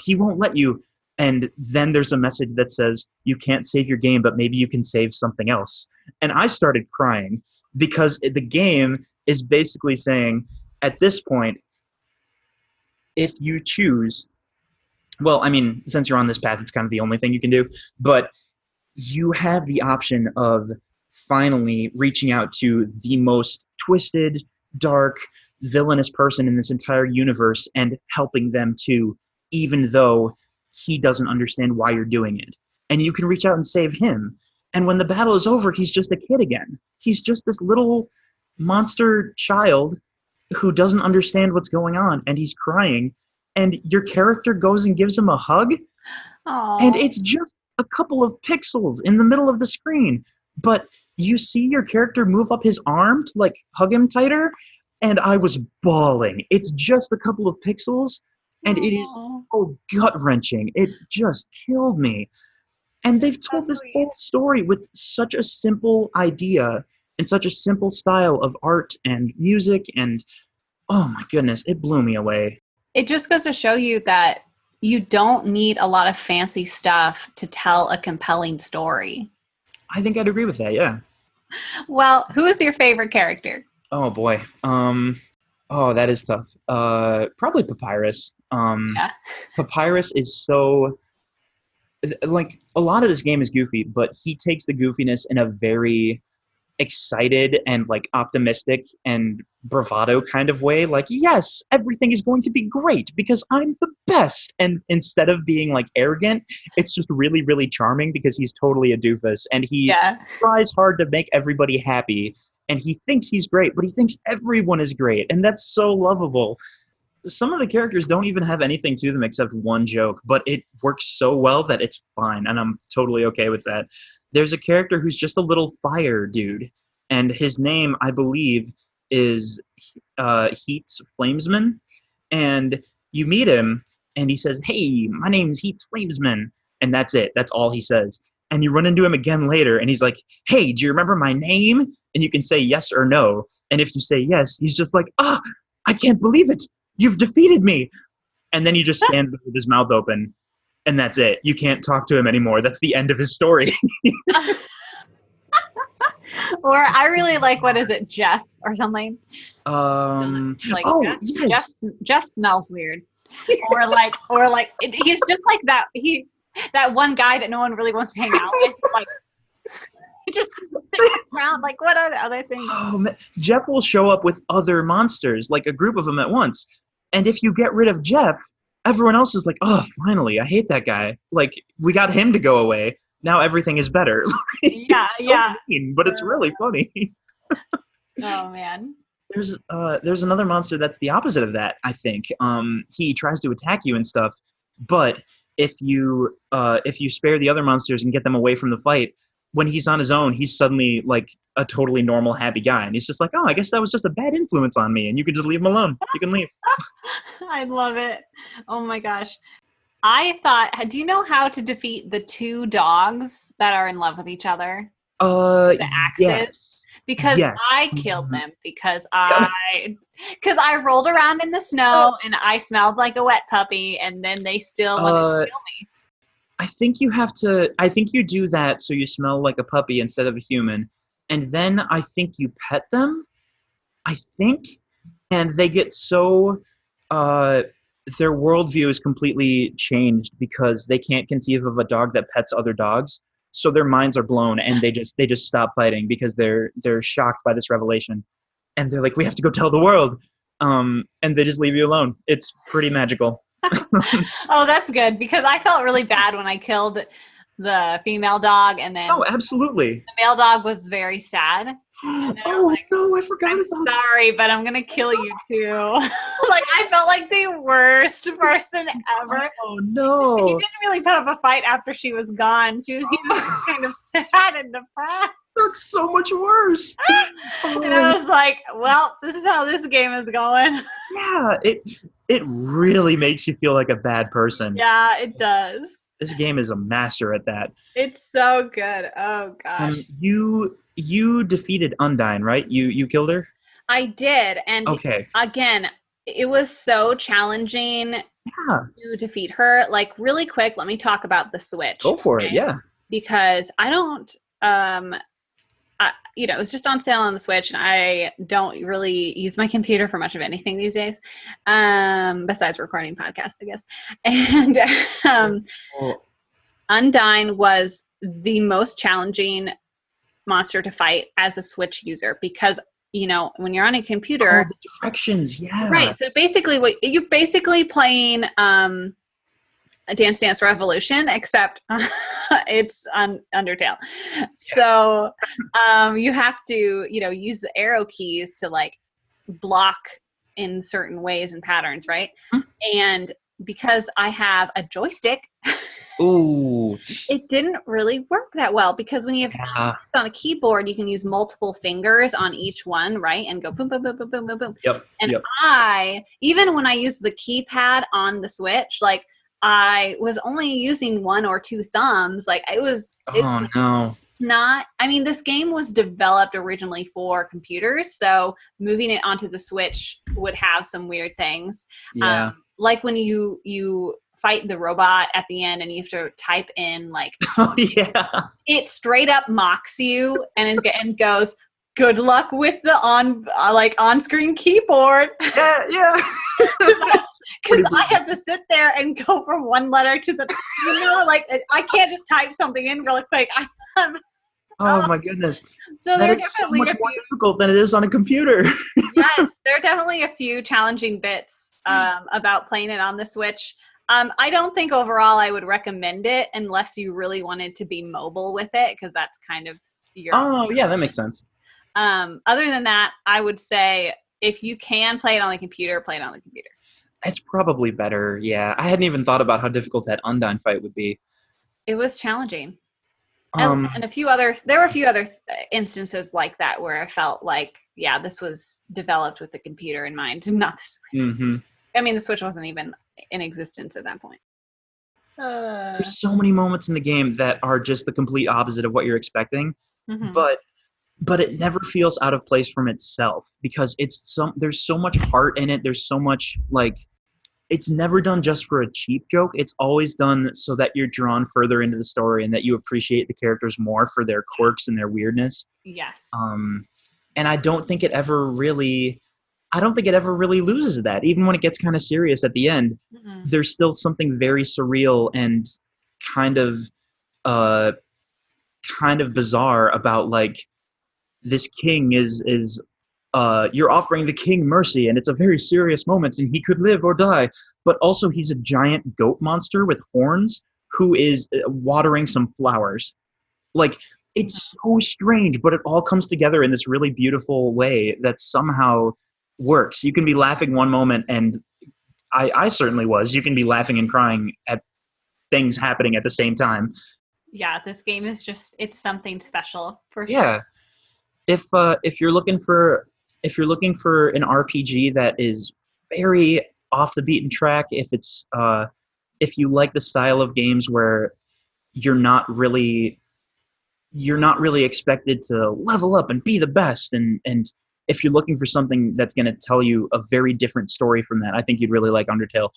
He won't let you. And then there's a message that says you can't save your game, but maybe you can save something else. And I started crying because the game is basically saying, at this point, if you choose, well, I mean, since you're on this path, it's kind of the only thing you can do, but you have the option of finally reaching out to the most twisted, dark, villainous person in this entire universe and helping them too, even though he doesn't understand why you're doing it. And you can reach out and save him. And when the battle is over, he's just a kid again. He's just this little monster child who doesn't understand what's going on, and he's crying. And your character goes and gives him a hug. Aww. And it's just a couple of pixels in the middle of the screen. But you see your character move up his arm to like hug him tighter, and I was bawling. It's just a couple of pixels, and it is so gut-wrenching. It just killed me. And they've told this whole story with such a simple idea and such a simple style of art and music, and oh my goodness, it blew me away. It just goes to show you that you don't need a lot of fancy stuff to tell a compelling story. I think I'd agree with that, yeah. Well, who is your favorite character? Oh boy. That is tough. Probably Papyrus. Yeah. Papyrus is so, like, a lot of this game is goofy, but he takes the goofiness in a very excited and like optimistic and bravado kind of way. Like, yes, everything is going to be great because I'm the best. And instead of being like arrogant, it's just really, really charming because he's totally a doofus, and he tries hard to make everybody happy, and he thinks he's great, but he thinks everyone is great. And that's so lovable. Some of the characters don't even have anything to them except one joke, but it works so well that it's fine, and I'm totally okay with that. There's a character who's just a little fire dude, and his name, I believe, is Heat's Flamesman, and you meet him, and he says, "Hey, my name's Heat's Flamesman," and that's it. That's all he says. And you run into him again later, and he's like, "Hey, do you remember my name?" And you can say yes or no, and if you say yes, he's just like, "Ah, I can't believe it! You've defeated me!" And then he just stands there with his mouth open. And that's it. You can't talk to him anymore. That's the end of his story. Or I really like, what is it, Jeff or something? Like, yes. Jeff smells weird. or he's just like that. That one guy that no one really wants to hang out with. Like, he just around. Like, what are the other things? Oh, man. Jeff will show up with other monsters, like a group of them at once. And if you get rid of Jeff, everyone else is like, "Oh, finally, I hate that guy. Like, we got him to go away. Now everything is better." Yeah. Mean, but it's really funny. Oh, man. There's another monster that's the opposite of that, I think. He tries to attack you and stuff, but if you spare the other monsters and get them away from the fight, when he's on his own, he's suddenly like a totally normal, happy guy. And he's just like, "Oh, I guess that was just a bad influence on me." And you can just leave him alone. You can leave. I love it. Oh my gosh. Do you know how to defeat the two dogs that are in love with each other? The axes? Yes. Because I killed them because I rolled around in the snow and I smelled like a wet puppy, and then they still wanted to kill me. I think you do that so you smell like a puppy instead of a human. And then I think you pet them. I think. And they get so, their worldview is completely changed because they can't conceive of a dog that pets other dogs. So their minds are blown, and they just stop fighting because they're shocked by this revelation. And they're like, "We have to go tell the world." And they just leave you alone. It's pretty magical. Oh, that's good, because I felt really bad when I killed the female dog, and then oh, absolutely, the male dog was very sad. Oh like, no, I forgot I'm about that. sorry, but I'm gonna kill you too. Like, I felt like the worst person ever. Oh He no. didn't really put up a fight after she was gone. He was kind of sad and depressed. That's so much worse. And I was like, well, this is how this game is going. Yeah, it really makes you feel like a bad person. Yeah, it does. This game is a master at that. It's so good. Oh gosh. You defeated Undyne, right? You killed her? I did. And Okay. again, it was so challenging Yeah. to defeat her. Like, really quick, let me talk about the Switch. Go for it. Yeah. Because I don't it was just on sale on the Switch, and I don't really use my computer for much of anything these days, besides recording podcasts, I guess. And Undyne was the most challenging monster to fight as a Switch user because, when you're on a computer, the directions, yeah. right? So basically, you're basically playing a Dance Dance Revolution, except it's on Undertale. Yeah. So you have to, use the arrow keys to like block in certain ways and patterns, right? Mm-hmm. And because I have a joystick, ooh, it didn't really work that well because when you have keys on a keyboard, you can use multiple fingers on each one, right? And go boom, boom, boom, boom, boom, boom, boom. Yep. And even when I use the keypad on the Switch, like, I was only using one or two thumbs. Like, no. It's not, this game was developed originally for computers, so moving it onto the Switch would have some weird things. Yeah. Like when you fight the robot at the end and you have to type in, like, oh yeah, it straight up mocks you and goes, good luck with the on-screen keyboard. Yeah. Because I have to sit there and go from one letter to the, I can't just type something in really quick. Oh my goodness. So that is so much more difficult than it is on a computer. Yes, there are definitely a few challenging bits about playing it on the Switch. I don't think overall I would recommend it unless you really wanted to be mobile with it, because that's kind of your... Oh, yeah, that makes sense. Other than that, I would say if you can play it on the computer, play it on the computer. It's probably better, yeah. I hadn't even thought about how difficult that Undyne fight would be. It was challenging. And there were a few other instances like that where I felt like, yeah, this was developed with the computer in mind, not the Switch. Mm-hmm. The Switch wasn't even in existence at that point. There's so many moments in the game that are just the complete opposite of what you're expecting, mm-hmm. but it never feels out of place from itself because there's so much heart in it. There's so much, like, it's never done just for a cheap joke. It's always done so that you're drawn further into the story and that you appreciate the characters more for their quirks and their weirdness. Yes. And I don't think it ever really loses that. Even when it gets kind of serious at the end, mm-hmm. there's still something very surreal and kind of bizarre about, like, this king is you're offering the king mercy, and it's a very serious moment, and he could live or die. But also, he's a giant goat monster with horns who is watering some flowers. Like, it's so strange, but it all comes together in this really beautiful way that somehow works. You can be laughing one moment, and I certainly was. You can be laughing and crying at things happening at the same time. Yeah, this game is it's something special for sure. Yeah. If you're looking for an RPG that is very off the beaten track, if you like the style of games where you're not really expected to level up and be the best, and if you're looking for something that's going to tell you a very different story from that, I think you'd really like Undertale.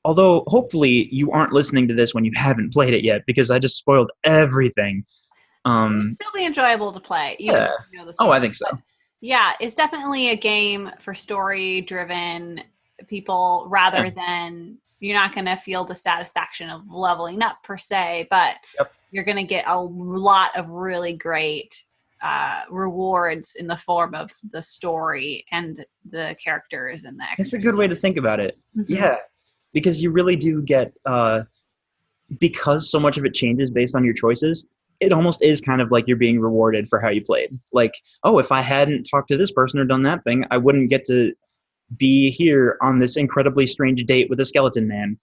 Although, hopefully, you aren't listening to this when you haven't played it yet, because I just spoiled everything. It'll still be enjoyable to play. Yeah. I think so. But yeah, it's definitely a game for story-driven people rather than, you're not going to feel the satisfaction of leveling up per se, but you're going to get a lot of really great rewards in the form of the story and the characters and the That's a good way to think about it. Mm-hmm. Yeah, because you really do get, because so much of it changes based on your choices, it almost is kind of like you're being rewarded for how you played. Like, oh, if I hadn't talked to this person or done that thing, I wouldn't get to be here on this incredibly strange date with a skeleton man.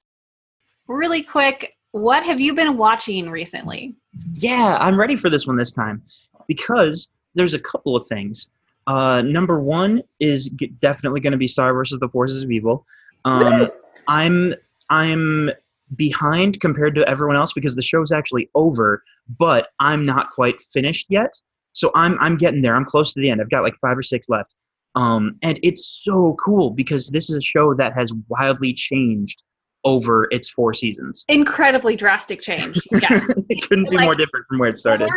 Really quick, what have you been watching recently? Yeah, I'm ready for this one this time because there's a couple of things. Number one is definitely going to be Star versus the Forces of Evil. I'm behind compared to everyone else because the show's actually over, but I'm not quite finished yet. So I'm getting there. I'm close to the end. I've got like 5 or 6 left. And it's so cool because this is a show that has wildly changed over its 4 seasons. Incredibly drastic change. Yes. It couldn't be more different from where it started.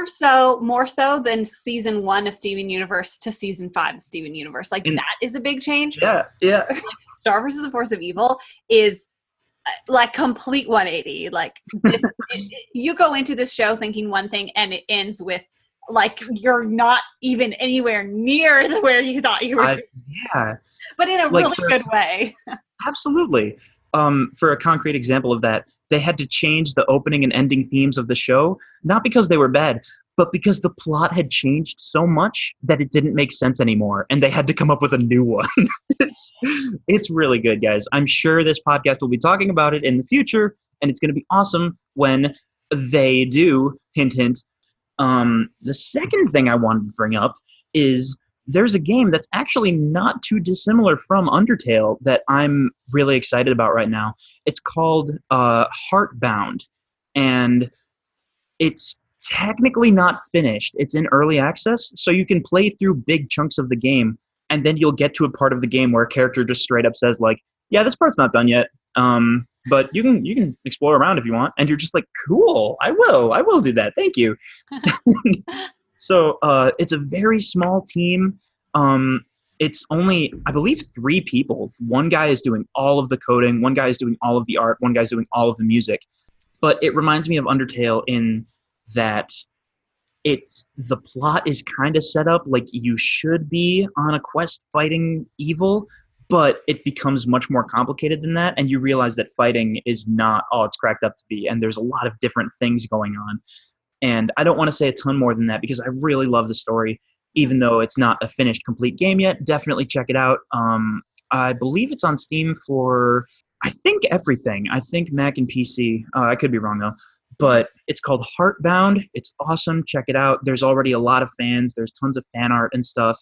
More so than season 1 of Steven Universe to season 5 of Steven Universe. Like, that is a big change. Yeah. Like, Star versus the Force of Evil is like complete 180. Like, you go into this show thinking one thing and it ends with like you're not even anywhere near where you thought you were. Yeah. But in a really good way. Absolutely. For a concrete example of that, they had to change the opening and ending themes of the show, not because they were bad, but because the plot had changed so much that it didn't make sense anymore, and they had to come up with a new one. It's really good, guys. I'm sure this podcast will be talking about it in the future, and it's going to be awesome when they do. Hint, hint. The second thing I wanted to bring up is there's a game that's actually not too dissimilar from Undertale that I'm really excited about right now. It's called Heartbound, and it's technically not finished. It's in early access, so you can play through big chunks of the game, and then you'll get to a part of the game where a character just straight up says, like, yeah, this part's not done yet, but you can explore around if you want. And you're just like, cool, I will do that. Thank you. So it's a very small team. It's only, I believe, 3 people. One guy is doing all of the coding. One guy is doing all of the art. One guy's doing all of the music. But it reminds me of Undertale in that the plot is kind of set up like you should be on a quest fighting evil, but it becomes much more complicated than that. And you realize that fighting is not all it's cracked up to be. And there's a lot of different things going on. And I don't want to say a ton more than that because I really love the story, even though it's not a finished complete game yet. Definitely check it out. I believe it's on Steam for, I think, everything. I think Mac and PC. I could be wrong though. But it's called Heartbound. It's awesome. Check it out. There's already a lot of fans. There's tons of fan art and stuff.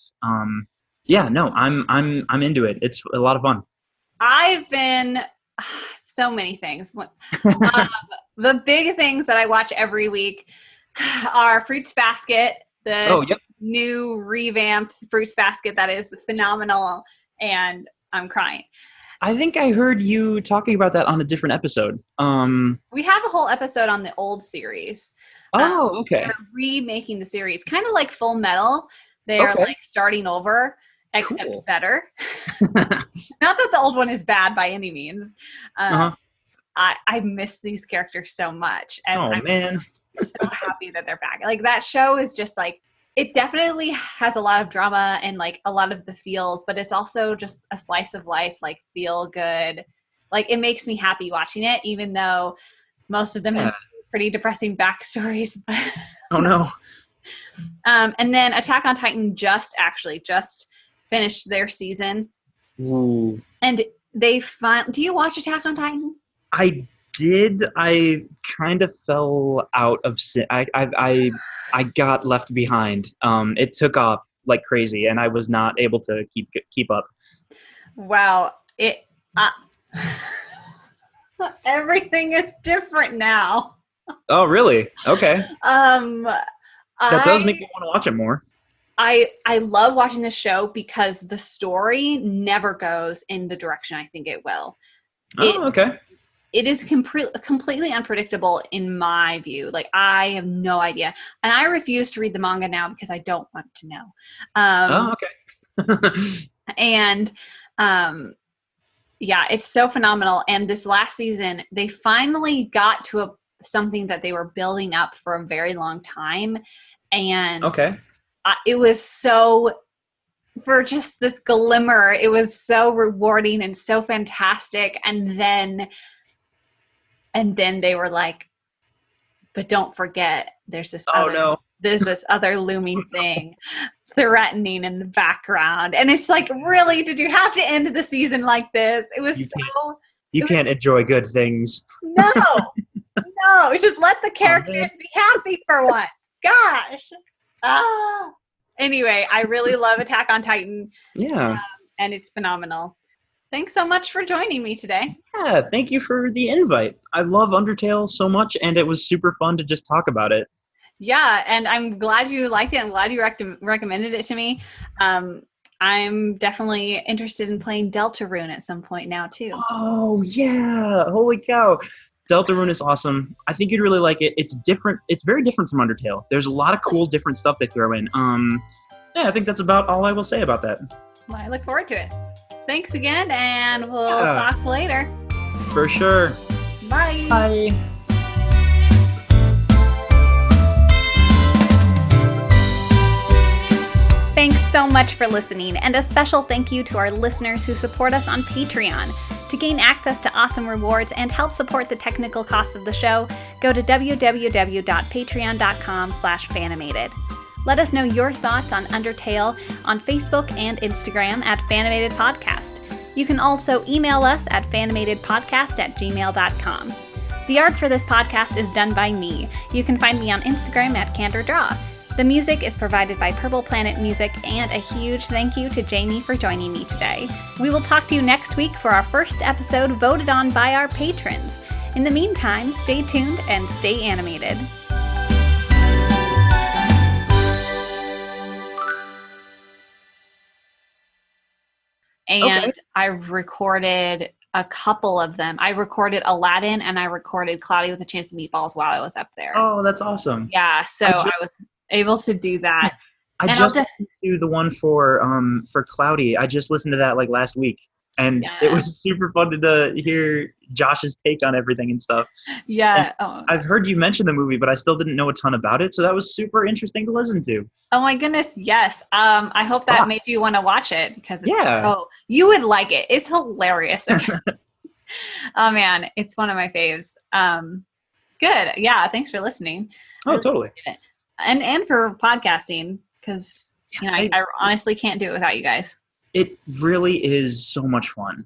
Yeah, no, I'm into it. It's a lot of fun. I've been so many things. The big things that I watch every week are Fruits Basket, new revamped Fruits Basket that is phenomenal, and I'm crying. I think I heard you talking about that on a different episode. We have a whole episode on the old series. Oh, okay. They're remaking the series, kind of like Full Metal. They're like starting over, except better. Not that the old one is bad by any means. I miss these characters so much, and I'm so happy that they're back. Like, that show is just like, it definitely has a lot of drama and like a lot of the feels, but it's also just a slice of life, like feel good. Like, it makes me happy watching it, even though most of them have pretty depressing backstories. Oh no. And then Attack on Titan just finished their season. Ooh. And do you watch Attack on Titan? I did. I kind of fell out of I got left behind. It took off like crazy, and I was not able to keep up. Wow. Everything is different now. Oh, really? Okay. That does make me want to watch it more. I love watching this show because the story never goes in the direction I think it will. Okay. It is completely unpredictable in my view. Like, I have no idea. And I refuse to read the manga now because I don't want to know. Okay. And yeah, it's so phenomenal. And this last season, they finally got to something that they were building up for a very long time. And it was so, for just this glimmer, it was so rewarding and so fantastic. And then they were like, but don't forget there's this Oh no. other looming thing threatening in the background. And it's like, really, did you have to end the season like this? It was You can't enjoy good things. no, just let the characters be happy for once. Gosh. Anyway, I really love Attack on Titan. Yeah. And it's phenomenal. Thanks so much for joining me today. Yeah, thank you for the invite. I love Undertale so much, and it was super fun to just talk about it. Yeah, and I'm glad you liked it. I'm glad you recommended it to me. I'm definitely interested in playing Deltarune at some point now, too. Oh, yeah. Holy cow. Deltarune is awesome. I think you'd really like it. It's different. It's very different from Undertale. There's a lot of cool different stuff they throw in. Yeah, I think that's about all I will say about that. Well, I look forward to it. Thanks again, and we'll talk later. For sure. Bye. Bye. Thanks so much for listening, and a special thank you to our listeners who support us on Patreon. To gain access to awesome rewards and help support the technical costs of the show, go to www.patreon.com/Fanimated. Let us know your thoughts on Undertale on Facebook and Instagram at Fanimated Podcast. You can also email us at fanimatedpodcast@gmail.com. The art for this podcast is done by me. You can find me on Instagram at CandorDraw. The music is provided by Purple Planet Music, and a huge thank you to Jamie for joining me today. We will talk to you next week for our first episode voted on by our patrons. In the meantime, stay tuned and stay animated. And okay. I recorded a couple of them. I recorded Aladdin and I recorded Cloudy with a Chance of Meatballs while I was up there. Oh, that's awesome. Yeah, so I was able to do that. I just listened to the one for Cloudy. I just listened to that like last week. And it was super fun to hear Josh's take on everything and stuff. Yeah. And I've heard you mention the movie, but I still didn't know a ton about it. So that was super interesting to listen to. Oh my goodness, yes. I hope that made you want to watch it because you would like it. It's hilarious. Oh man, it's one of my faves. Good. Yeah, thanks for listening. Oh, totally. And for podcasting, because I honestly can't do it without you guys. It really is so much fun.